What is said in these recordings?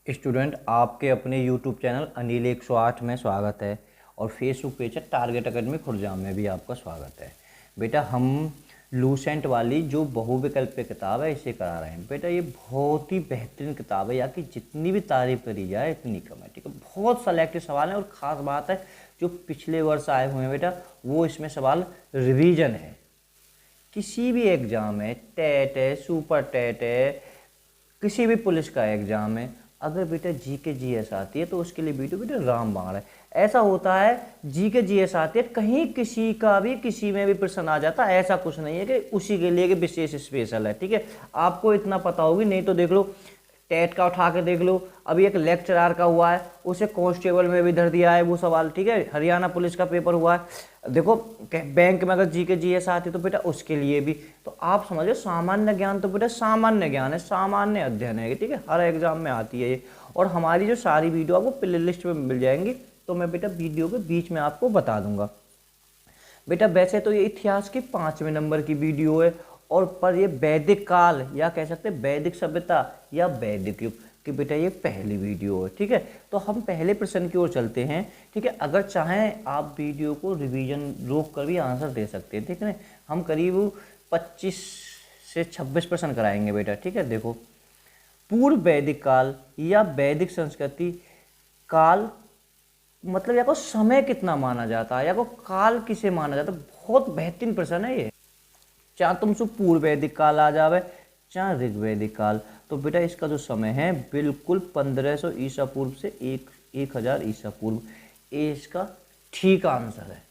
Student, आपके अपने YouTube channel Anil 108 में स्वागत है और फेसबुक पेज है टारगेट एकेडमी खुर्जाम में भी आपका स्वागत है। बेटा, हम लूसेंट वाली जो बहुविकल्पीय किताब है इसे करा रहे हैं। बेटा, ये बहुत ही बेहतरीन किताब है, या कि जितनी भी तारीफ करी जाए इतनी कम है। ठीक है, बहुत सेलेक्टिव सवाल है और ख़ास बात है जो पिछले वर्ष आए हुए हैं बेटा, वो इसमें सवाल रिवीजन है। किसी भी एग्ज़ाम है, टेट है, सुपर टेट है, किसी भी पुलिस का एग्ज़ाम है, अगर बेटा जी के जी एस आती है तो उसके लिए वीडियो बेटा रामबाण है। ऐसा होता है जी के जी एस आती है, कहीं किसी का भी किसी में भी प्रश्न आ जाता है, ऐसा कुछ नहीं है कि उसी के लिए कि विशेष स्पेशल है। ठीक है, आपको इतना पता होगी, नहीं तो देख लो टेट का उठा के देख लो। अभी एक लेक्चरार का हुआ है, उसे कांस्टेबल में भी धर दिया है वो सवाल। ठीक है, हरियाणा पुलिस का पेपर हुआ है, देखो बैंक में अगर जी के जी एस आती तो बेटा उसके लिए भी। तो आप समझो सामान्य ज्ञान तो बेटा सामान्य ज्ञान है, सामान्य अध्ययन है। ठीक है, हर एग्जाम में आती है ये। और हमारी जो सारी वीडियो आपको प्ले लिस्ट में मिल जाएंगी, तो मैं बेटा वीडियो के बीच में आपको बता दूंगा। बेटा वैसे तो ये इतिहास की 5वें नंबर की वीडियो है, और पर ये वैदिक काल या कह सकते हैं वैदिक सभ्यता या वैदिक युग की बेटा ये पहली वीडियो है। ठीक है, तो हम पहले प्रश्न की ओर चलते हैं। ठीक है, अगर चाहें आप वीडियो को रिवीजन रोक कर भी आंसर दे सकते हैं। ठीक है, हम करीब 25 से 26 प्रश्न कराएंगे बेटा। ठीक है, देखो, पूर्व वैदिक काल या वैदिक संस्कृति काल मतलब या को समय कितना माना जाता है, या को काल किसे माना जाता है। बहुत बेहतरीन प्रश्न है ये। चाहे तुमसे पूर्व वैदिक काल आ जावे, चाहे ऋग वैदिक काल, तो बेटा इसका जो समय है बिल्कुल 1500 ईसा पूर्व से 1000 ईसा पूर्व। ये इसका ठीक आंसर है।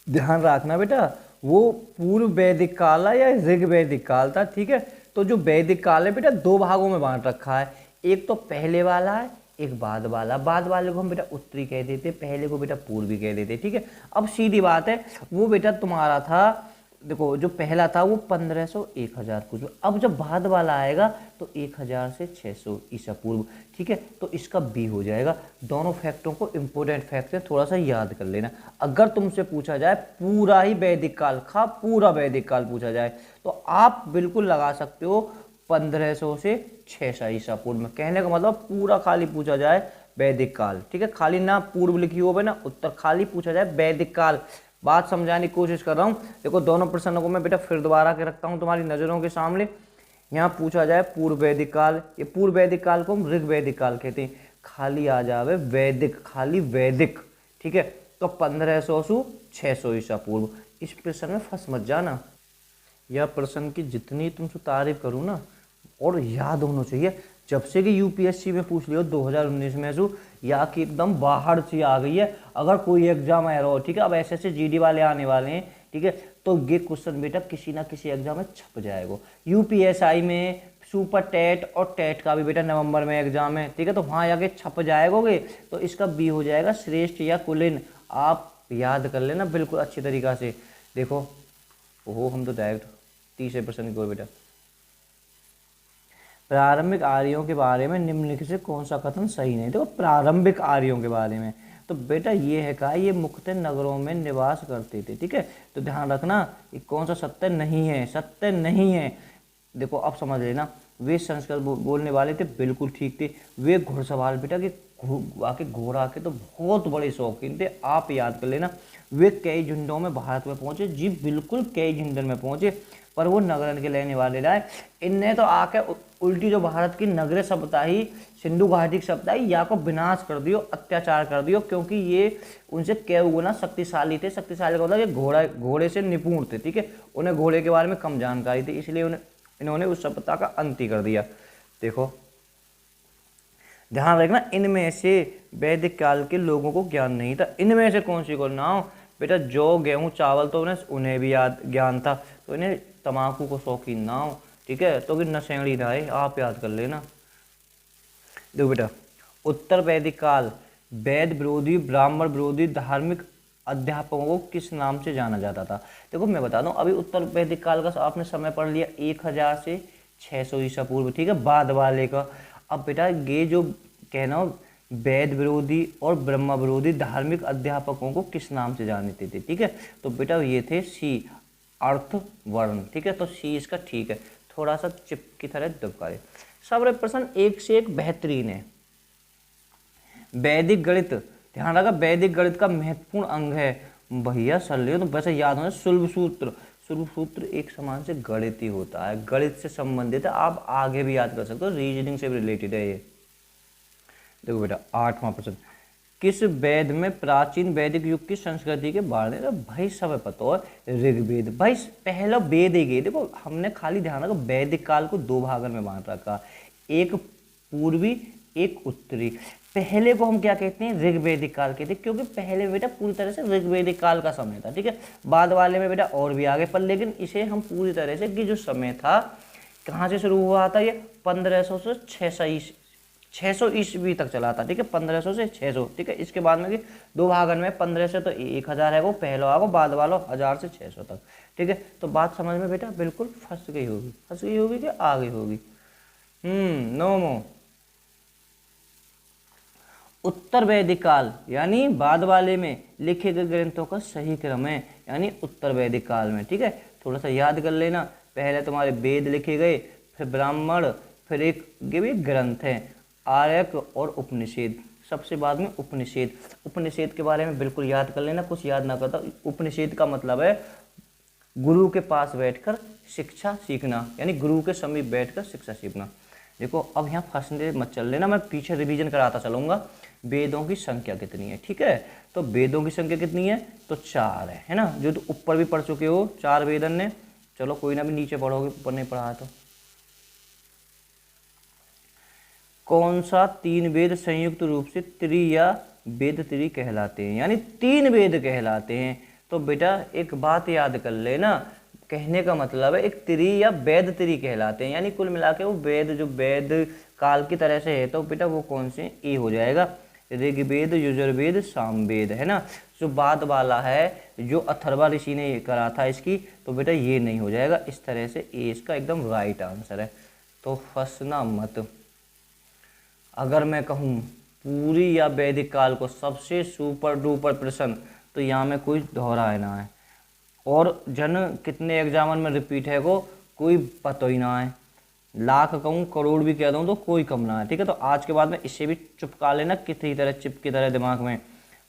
ध्यान रखना बेटा, वो पूर्व वैदिक काल है या ऋग वैदिक काल था। ठीक है, तो जो वैदिक काल है बेटा दो भागों में बांट रखा है। एक तो पहले वाला है, एक बाद वाला। बाद वाले को हम बेटा उत्तरी कह देते, पहले को बेटा पूर्वी कह देते। ठीक है, अब सीधी बात है, वो बेटा तुम्हारा था, देखो जो पहला था वो 1500 1000 पूर्व। अब जब बाद वाला आएगा तो 1000 से 600 ईसा पूर्व। ठीक है, तो इसका बी हो जाएगा। दोनों फैक्टों को इंपॉर्टेंट फैक्ट है, थोड़ा सा याद कर लेना। अगर तुमसे पूछा जाए पूरा ही वैदिक काल का, पूरा वैदिक काल पूछा जाए, तो आप बिल्कुल लगा सकते हो 1500 से 600 ईसा पूर्व में। कहने का मतलब पूरा खाली पूछा जाए वैदिक काल। ठीक है, खाली ना पूर्व लिखी हो ना उत्तर, खाली पूछा जाए वैदिक काल। बात समझाने की कोशिश कर रहा हूँ। देखो दोनों प्रश्नों को मैं बेटा फिर दोबारा के रखता हूँ तुम्हारी नज़रों के सामने। यहाँ पूछा जाए पूर्व वैदिक काल, ये पूर्व वैदिक काल को हम ऋग वैदिक काल कहते हैं। खाली आ जावे वैदिक, खाली वैदिक। ठीक है, तो 1500 से 600 ईसा पूर्व। इस प्रश्न में फंस मत जाना। यह प्रश्न की जितनी तुमसे तारीफ करूँ ना, और याद होना चाहिए। जब से कि यूपीएससी में पूछ लियो 2019 में सु, या कि एकदम बाहर से आ गई है। अगर कोई एग्जाम आ रहा हो, ठीक है, अब ऐसे जीडी वाले आने वाले हैं, ठीक है, तो ये क्वेश्चन बेटा किसी ना किसी एग्जाम में छप जाएगा। यूपीएसआई में, सुपर टेट और टेट का भी बेटा नवंबर में एग्जाम है। ठीक है, तो वहाँ आगे छप जाएगोगे, तो इसका बी हो जाएगा श्रेष्ठ या कुलीन। आप याद कर लेना बिल्कुल अच्छी तरीका से। देखो, ओहो, हम तो डायरेक्ट 30% की ओर बेटा। प्रारंभिक आर्यों के बारे में निम्नलिखित से कौन सा कथन सही नहीं। देखो, प्रारंभिक आर्यों के बारे में तो बेटा ये है कहा, ये मुख्यतः नगरों में निवास करते थे। ठीक है, तो ध्यान रखना ये कौन सा सत्य नहीं है, सत्य नहीं है। देखो अब समझ लेना, वे संस्कृत बोलने वाले थे, बिल्कुल ठीक थे। वे घुड़सवार बेटा के आके घोड़ा के तो बहुत बड़े शौकीन थे, आप याद कर लेना। वे कई झुंडों में भारत में पहुंचे, जी बिल्कुल कई झुंडों में पहुंचे, पर वो नगरन के लेने वाले रहे। इनने तो आके उल्टी जो भारत की नगरीय सभ्यता ही, सिंधु घाटी की सभ्यता ही, या को विनाश कर दियो, अत्याचार कर दियो, क्योंकि ये उनसे कई गुना शक्तिशाली थे। शक्तिशाली का मतलब ये घोड़े से निपुण थे। ठीक है, उन्हें घोड़े के बारे में कम जानकारी थी, इसलिए इन्होंने उस सभ्यता का अंत ही कर दिया। देखो ध्यान रखना, इनमें से वैदिक काल के लोगों को ज्ञान नहीं था। इनमें से कौन सी को ना हो बेटा, जौ गेहूं चावल तो उन्हें भी याद ज्ञान था, तो इन्हें तम्बाकू को शौकीन ना हो। ठीक है, तो कि नशेड़ी ना है, आप याद कर लेना। देखो बेटा, उत्तर वैदिक काल वैद विरोधी, ब्राह्मण विरोधी धार्मिक अध्यापकों को किस नाम से जाना जाता था। देखो मैं बता दूं, अभी उत्तर वैदिक काल का आपने समय पढ़ लिया 1000 से 600 ईसा पूर्व। ठीक है, बाद वाले का। अब बेटा ये जो कहना वैद विरोधी और ब्रह्म विरोधी धार्मिक अध्यापकों को किस नाम से जानते थे। ठीक है, तो बेटा ये थे सी, अर्थ वर्ण। ठीक है, तो सी इसका ठीक है, थोड़ा सा चिप की तरह दबका दे। सारे प्रश्न एक से एक बेहतरीन है। वैदिक गणित, ध्यान रखा, वैदिक गणित का महत्वपूर्ण अंग है। भैया सरलियो तो वैसे याद होना, शुल्ब सूत्र, शुल्ब सूत्र एक समान से गणित ही होता है, गणित से संबंधित है, आप आगे भी याद कर सकते हो, रीजनिंग से रिलेटेड है ये। देखो बेटा 8वां प्रश्न, किस वेद में प्राचीन वैदिक युग की संस्कृति के बारे में, भाई सब पता है, ऋग्वेद। भाई पहला वेद ही गए, देखो हमने खाली ध्यान रखा वैदिक काल को दो भागों में बांट रखा, एक पूर्वी एक उत्तरी। पहले को हम क्या कहते हैं, ऋग्वेदिक काल कहते हैं, क्योंकि पहले बेटा पूरी तरह से ऋग्वेदिक काल का समय था, ठीक है। बाद वाले में बेटा और भी आगे, पर लेकिन इसे हम पूरी तरह से कि जो समय था कहाँ से शुरू हुआ था, ये 1500 से 600 ईस्वी तक चला था, ठीक है, 1500 से 600, ठीक है। इसके बाद में कि दो भागन में 15 से तो 1000 है, वो पहला आगो, बाद वालों 1000 से 600 तक, ठीक है। तो बात समझ में बेटा बिल्कुल फंस गई होगी कि आ गई होगी। नौमो, उत्तर वैदिक काल यानी बाद वाले में लिखे गए ग्रंथों का सही क्रम है, यानी उत्तर वैदिक काल में, ठीक है। थोड़ा सा याद कर लेना, पहले तुम्हारे वेद लिखे गए, फिर ब्राह्मण, फिर एक ये भी ग्रंथ है आर्यक और उपनिषद, सबसे बाद में उपनिषद। उपनिषद के बारे में बिल्कुल याद कर लेना, कुछ याद ना करता। उपनिषद का मतलब है गुरु के पास बैठकर शिक्षा सीखना, यानी गुरु के समीप बैठकर शिक्षा सीखना। देखो अब यहाँ फंसने मत चल लेना, मैं पीछे रिवीजन कराता चलूंगा। वेदों की संख्या कितनी है, ठीक है। तो वेदों की संख्या कितनी है, तो 4 है ना, जो तो ऊपर भी पढ़ चुके हो, 4 वेदन ने। चलो कोई ना, भी नीचे पढ़ोगे, ऊपर नहीं पढ़ा तो। कौन सा 3 वेद संयुक्त रूप से त्रि या वेद त्रि कहलाते हैं, यानी 3 वेद कहलाते हैं। तो बेटा एक बात याद कर लेना, कहने का मतलब है एक त्रि या वेद त्रि कहलाते हैं, यानी कुल मिला के वो वेद जो वेद काल की तरह से है, तो बेटा वो कौन से, ए हो जाएगा, ऋग्वेद यजुर्वेद सामवेद, है ना। जो बाद वाला है, जो अथर्वा ऋषि ने करा था इसकी, तो बेटा ये नहीं हो जाएगा, इस तरह से ए इसका एकदम राइट आंसर है। तो फंसना मत। अगर मैं कहूँ पूरी या वैदिक काल को सबसे सुपर डुपर प्रश्न, तो यहाँ में कोई दोहराना है, और जन कितने एग्जामन में रिपीट है को कोई पता ही ना है, लाख कहूँ करोड़ भी कह दूँ तो कोई कम ना है, ठीक है। तो आज के बाद में इससे भी चुपका लेना, किसी तरह चिप की तरह दिमाग में।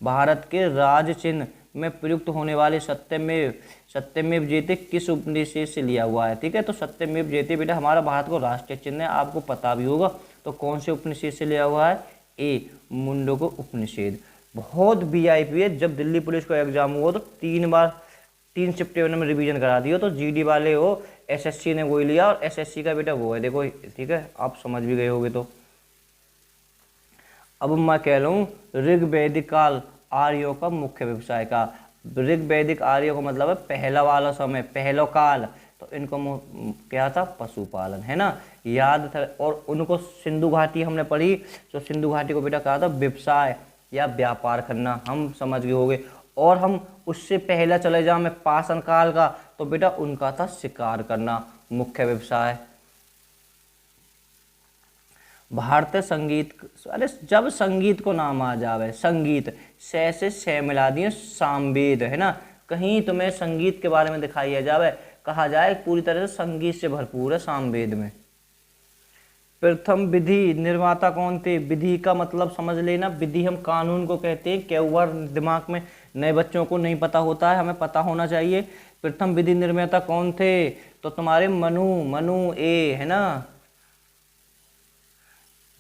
भारत के राज चिन्ह में प्रयुक्त होने वाले सत्यमेव जयते किस उपनिषद से लिया हुआ है, ठीक है। तो सत्यमेव जयते बेटा हमारा भारत को राष्ट्रीय चिन्ह है, आपको पता भी होगा। तो कौन से उपनिषद से लिया हुआ है, ए मुंडको उपनिषद। बहुत वीआईपी है, जब दिल्ली पुलिस का एग्जाम हुआ तो 3 चैप्टर में रिवीजन करा दियो, तो जीडी वाले हो, एसएससी ने वही लिया, और एसएससी का बेटा वो है, देखो, ठीक है, आप समझ भी गए होगे। तो अब मैं कह लूँ ऋग्वैदिक काल आर्यों का मुख्य व्यवसाय का। ऋग्वैदिक आर्यों का मतलब है पहला वाला समय, पहला काल, तो इनको क्या था, पशुपालन, है ना, याद था। और उनको सिंधु घाटी हमने पढ़ी, तो सिंधु घाटी को बेटा कहा था व्यवसाय या व्यापार करना, हम समझ गए होंगे। और हम उससे पहला चले जाओ मैं पाषाण काल का, तो बेटा उनका था शिकार करना, मुख्य व्यवसाय। भारतीय संगीत, अरे जब संगीत को नाम आ जावे, संगीत से शय मिला दिए, सामवेद, है ना। कहीं तुम्हें संगीत के बारे में दिखाई जावे, कहा जाए पूरी तरह से संगीत से भरपूर है सामवेद में। प्रथम विधि निर्माता कौन थे, विधि का मतलब समझ लेना, विधि हम कानून को कहते हैं। क्या हुआ दिमाग में, नए बच्चों को नहीं पता होता है, हमें पता होना चाहिए। प्रथम विधि निर्माता कौन थे, तो तुम्हारे मनु ए, है ना,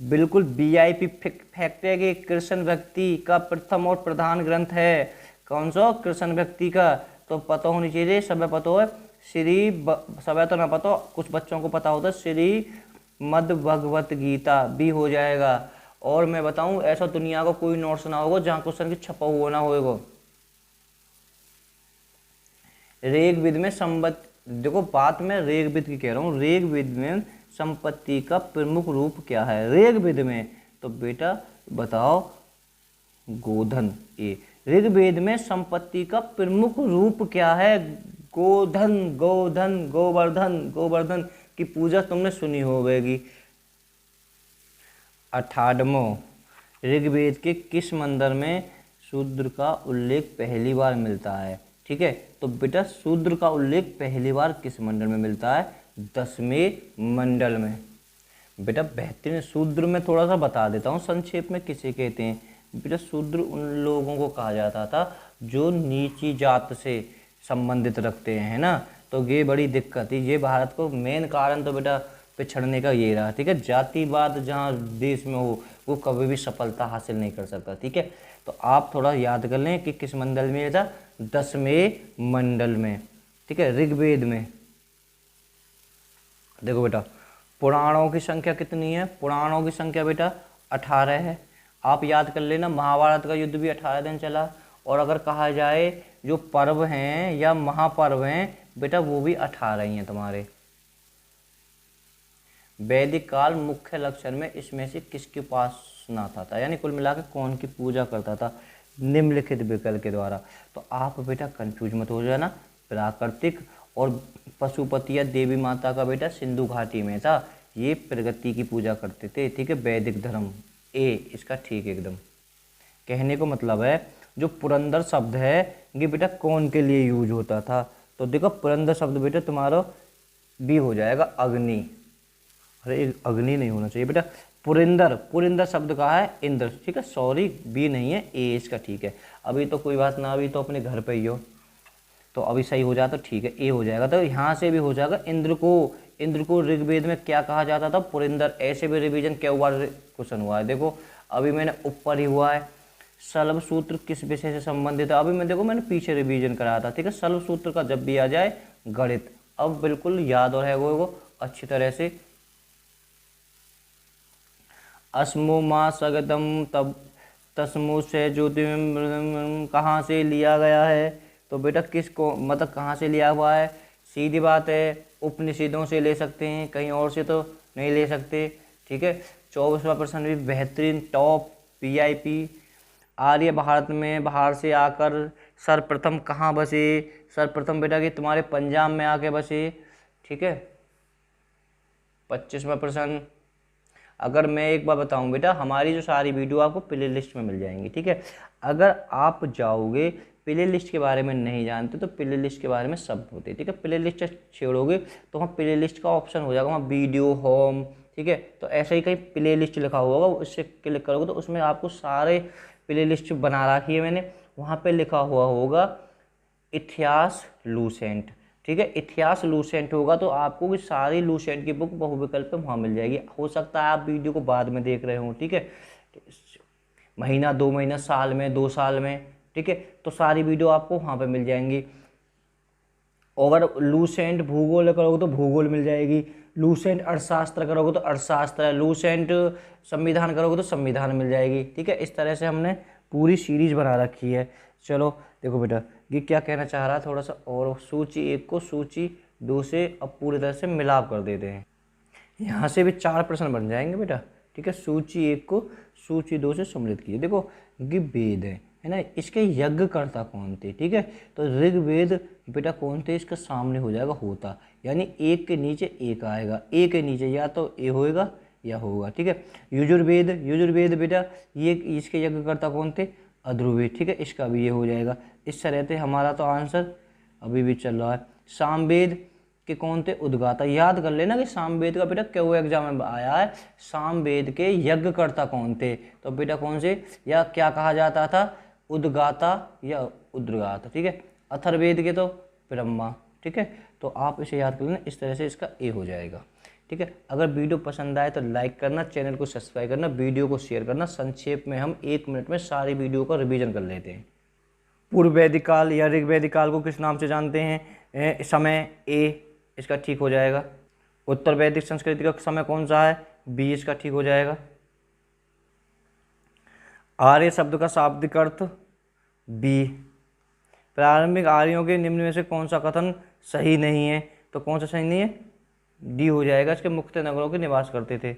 बिल्कुल वीआईपी फैक्ट है कि कृष्ण भक्ति का प्रथम और प्रधान ग्रंथ है। कौन सा, कृष्ण भक्ति का, तो पता होनी चाहिए, सब पता है। सब तो ना पता, कुछ बच्चों को पता होता है, श्री मद भगवत गीता भी हो जाएगा। और मैं बताऊं, ऐसा दुनिया को कोई नोट्स ना होगा जहां क्वेश्चन की छपा हुआ ना होगा। ऋग्वेद में संपत्ति, देखो बात मैं ऋग्वेद की कह रहा हूँ, ऋग्वेद में संपत्ति का प्रमुख रूप क्या है ऋग्वेद में, तो बेटा बताओ, गोधन। ए ऋग्वेद में संपत्ति का प्रमुख रूप क्या है, गोधन, गोधन, गोवर्धन, गोवर्धन की पूजा तुमने सुनी होगी। 18वां, ऋग्वेद के किस मंडल में शूद्र का उल्लेख पहली बार मिलता है, ठीक है। तो बेटा शूद्र का उल्लेख पहली बार किस मंडल में मिलता है, 10वें मंडल में। बेटा बेहतरीन। शूद्र में थोड़ा सा बता देता हूँ संक्षेप में किसे कहते हैं। बेटा शूद्र उन लोगों को कहा जाता था जो नीची जात से संबंधित रखते हैं, है ना। तो ये बड़ी दिक्कत थी, ये भारत को मेन कारण तो बेटा पिछड़ने का ये रहा, ठीक है। जातिवाद जहाँ देश में हो वो कभी भी सफलता हासिल नहीं कर सकता, ठीक है। तो आप थोड़ा याद कर लें कि किस मंडल में था, 10वें मंडल में, ठीक है, ऋग्वेद में। देखो बेटा पुराणों की संख्या कितनी है, पुराणों की संख्या बेटा 18 है। आप याद कर लेना, महाभारत का युद्ध भी 18 दिन चला। और अगर कहा जाए जो पर्व हैं या महापर्व हैं बेटा वो भी 18 ही हैं तुम्हारे। वैदिक काल मुख्य लक्षण में इसमें से किसकी उपासना था, यानी कुल मिलाकर कौन की पूजा करता था, निम्नलिखित विकल्प के द्वारा। तो आप बेटा कंफ्यूज मत हो जाना, प्राकृतिक और पशुपति या देवी माता का बेटा सिंधु घाटी में था, ये प्रगति की पूजा करते थे, ठीक है। वैदिक धर्म ए इसका ठीक एकदम। कहने को मतलब है जो पुरंदर शब्द है ये बेटा कौन के लिए यूज होता था, तो देखो पुरंदर शब्द बेटा तुम्हारा बी हो जाएगा अग्नि। अरे अग्नि नहीं होना चाहिए बेटा, पुरिंदर, पुरिंदर शब्द कहा है इंद्र, ठीक है, सॉरी बी नहीं है, ए इसका ठीक है। अभी तो कोई बात ना, अभी तो अपने घर पे ही हो, तो अभी सही हो जाता ठीक है, ए हो जाएगा। तो यहाँ से भी हो जाएगा इंद्र को ऋग्वेद में क्या कहा जाता था, पुरिंदर। ऐसे भी रिवीजन क्या हुआ क्वेश्चन हुआ है, देखो अभी मैंने ऊपर ही हुआ है शल्भ सूत्र किस विषय से संबंधित है, अभी मैं देखो मैंने पीछे रिवीजन कराया था, ठीक है। शल्भ सूत्र का जब भी आ जाए गणित, अब बिल्कुल याद और है वो अच्छी तरह से। अस्मो माँ सगतम तब तस्मो से ज्योति कहाँ से लिया गया है, तो बेटा किसको मतलब कहाँ से लिया हुआ है, सीधी बात है उपनिषदों से ले सकते हैं, कहीं और से तो नहीं ले सकते, ठीक है। 24वां प्रश्न भी बेहतरीन टॉप वीआईपी। आर्य भारत में बाहर से आकर सर्वप्रथम कहाँ बसे, सर्वप्रथम बेटा कि तुम्हारे पंजाब में आके बसे, ठीक है। 25वां प्रश्न, अगर मैं एक बार बताऊं बेटा हमारी जो सारी वीडियो आपको प्ले लिस्ट में मिल जाएंगी, ठीक है। अगर आप जाओगे प्ले लिस्ट के बारे में नहीं जानते तो प्ले लिस्ट के बारे में सब होते, ठीक है। प्ले लिस्ट छेड़ोगे तो वहाँ प्ले लिस्ट का ऑप्शन हो जाएगा, वहाँ वीडियो होम, ठीक है। तो ऐसे ही कहीं प्ले लिस्ट लिखा हुआ होगा, उससे क्लिक करोगे तो उसमें आपको सारे प्ले लिस्ट बना रखी है मैंने, वहाँ पे लिखा हुआ होगा इतिहास लूसेंट, ठीक है। इतिहास लूसेंट होगा तो आपको कि सारी लूसेंट की बुक बहुविकल्प पे वहाँ मिल जाएगी। हो सकता है आप वीडियो को बाद में देख रहे हो, ठीक है, महीना 2 महीना साल में 2 साल में, ठीक है, तो सारी वीडियो आपको वहाँ पे मिल जाएंगी। अगर लूसेंट भूगोल करोगे तो भूगोल मिल जाएगी, लूसेंट अर्थशास्त्र करोगे तो अर्थशास्त्र, लूसेंट संविधान करोगे तो संविधान मिल जाएगी, ठीक है। इस तरह से हमने पूरी सीरीज बना रखी है। चलो देखो बेटा ये क्या कहना चाह रहा है थोड़ा सा, और सूची 1 को सूची 2 से अब पूरी तरह से मिलाप कर देते हैं। यहाँ से भी 4 प्रश्न बन जाएंगे बेटा, ठीक है। सूची 1 को सूची 2 से सम्मिलित कीजिए। देखो ये वेद है ना, इसके यज्ञकर्ता कौन थे, ठीक है। तो ऋग्वेद बेटा कौन थे, इसका सामने हो जाएगा होता, यानी एक के नीचे एक आएगा, ए के नीचे या तो ए होएगा या होगा, ठीक है। यजुर्वेद बेटा ये इसके यज्ञकर्ता कौन थे, अध्रुवेद, ठीक है, इसका भी ये हो जाएगा। इस तरह से हमारा तो आंसर अभी भी चल रहा है। सामवेद के कौन थे, उद्गाता। याद कर लेना कि सामवेद का बेटा क्या हुआ एग्जाम में आया है, सामवेद के यज्ञकर्ता कौन थे, तो बेटा कौन से या क्या कहा जाता था, उद्गाता या उद्गाता, ठीक है। अथर्ववेद के तो ब्रह्मा, ठीक है। तो आप इसे याद कर लेना, इस तरह से इसका ए हो जाएगा, ठीक है। अगर वीडियो पसंद आए तो लाइक करना, चैनल को सब्सक्राइब करना, वीडियो को शेयर करना। संक्षेप में हम 1 मिनट में सारी वीडियो का रिवीजन कर लेते हैं। पूर्व वैदिक काल या ऋग्वैदिक काल को किस नाम से जानते हैं, समय ए इसका ठीक हो जाएगा। उत्तर वैदिक संस्कृति का समय कौन सा है, बी इसका ठीक हो जाएगा। आर्य शब्द का शाब्दिक अर्थ बी। प्रारंभिक आर्यों के निम्न में से कौन सा कथन सही नहीं है, तो कौन सा सही नहीं है, डी हो जाएगा, इसके मुक्त नगरों के निवास करते थे।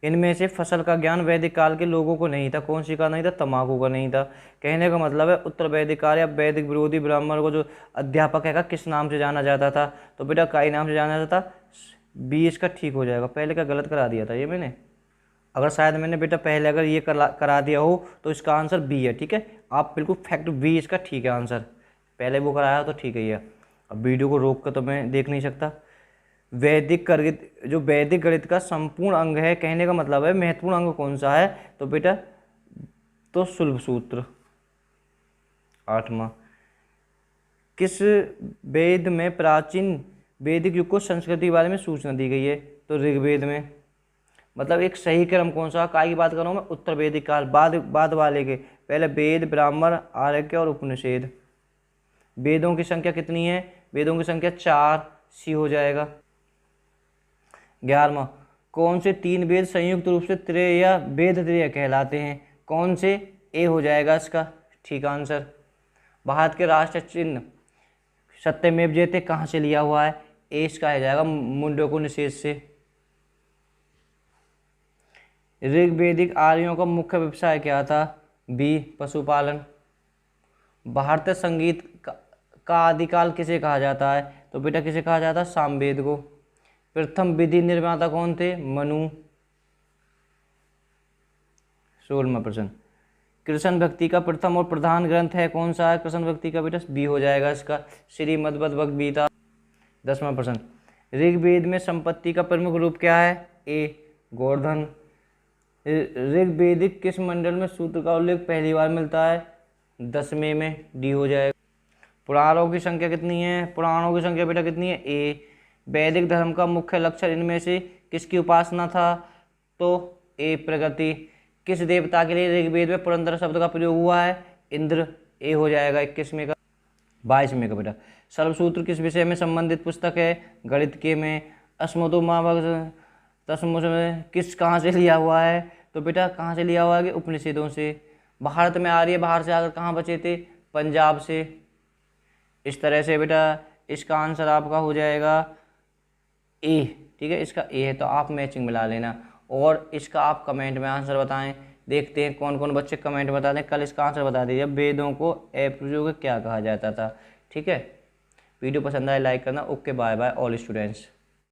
इनमें से फसल का ज्ञान वैदिक काल के लोगों को नहीं था, कौन सी का नहीं था, तंबाकू का नहीं था। कहने का मतलब है उत्तर वैदिक काल या वैदिक विरोधी ब्राह्मण को जो अध्यापक है किस नाम से जाना जाता था, तो बेटा काई नाम से जाना जाता था, बी इसका ठीक हो जाएगा। पहले का गलत करा दिया था ये मैंने, अगर शायद मैंने बेटा पहले अगर ये करा दिया हो तो इसका आंसर बी है, ठीक है। आप बिल्कुल फैक्ट बी इसका ठीक है आंसर, पहले वो कराया तो ठीक है ये। अब वीडियो को रोक कर तो मैं देख नहीं सकता, वैदिक गणित का संपूर्ण अंग है, कहने का मतलब है महत्वपूर्ण अंग कौन सा है, तो बेटा तो शुल्ब सूत्र। 8वां, किस वेद में प्राचीन वैदिक युग को संस्कृति के बारे में सूचना दी गई है, तो ऋग्वेद में। मतलब एक सही क्रम कौन सा, काय की बात कर रहा हूँ मैं, उत्तर वैदिक काल, बाद वाले के, पहले वेद, ब्राह्मण, आर्य और उपनिषद। वेदों की संख्या कितनी है, वेदों की संख्या 4, सी हो जाएगा। 11वां, कौन से 3 वेद संयुक्त रूप से त्रय या वेद त्रय कहलाते हैं, कौन से, ए हो जाएगा इसका ठीक आंसर। भारत के राष्ट्र चिन्ह सत्यमेव जयते कहाँ से लिया हुआ है, ए इसका हो जाएगा मुंडकोपनिषद से। ऋग्वेदिक आर्यों का मुख्य व्यवसाय क्या था, बी पशुपालन। भारतीय संगीत का आदिकाल किसे कहा जाता है, तो बेटा किसे कहा जाता है, सामवेद को। प्रथम विधि निर्माता कौन थे, मनु। 16वां प्रश्न, कृष्ण भक्ति का प्रथम और प्रधान ग्रंथ है कौन सा है, कृष्ण भक्ति का, बेटा बी हो जाएगा इसका, श्रीमद्भगवद्गीता। 10वां प्रश्न, ऋग्वेद में संपत्ति का प्रमुख रूप क्या है, ए गोवर्धन। ऋग्वेदिक किस मंडल में सूत्र का उल्लेख पहली बार मिलता है, 10वें में, डी हो जाएगा। पुराणों की संख्या कितनी है, पुराणों की संख्या बेटा कितनी है, ए। वैदिक धर्म का मुख्य लक्ष्य इनमें से किसकी उपासना था, तो ए प्रगति। किस देवता के लिए ऋग्वेद में पुरंदर शब्द का प्रयोग हुआ है, इंद्र, ए हो जाएगा 21वें का। 22वें का बेटा, सर्वसूत्र किस विषय में संबंधित पुस्तक है, गणित के में। तस्मुस में किस कहाँ से लिया हुआ है, तो बेटा कहाँ से लिया हुआ है, उपनिषदों से। भारत में आर्य बाहर से आकर कहाँ बचे थे, पंजाब से। इस तरह से बेटा इसका आंसर आपका हो जाएगा ए, ठीक है, इसका ए है, तो आप मैचिंग मिला लेना और इसका आप कमेंट में आंसर बताएं। देखते हैं कौन कौन बच्चे कमेंट बता दें, कल इसका आंसर बता दीजिए, वेदों को अप्रयोग क्या कहा जाता था। ठीक है, वीडियो पसंद आए लाइक करना। Okay, bye bye all students.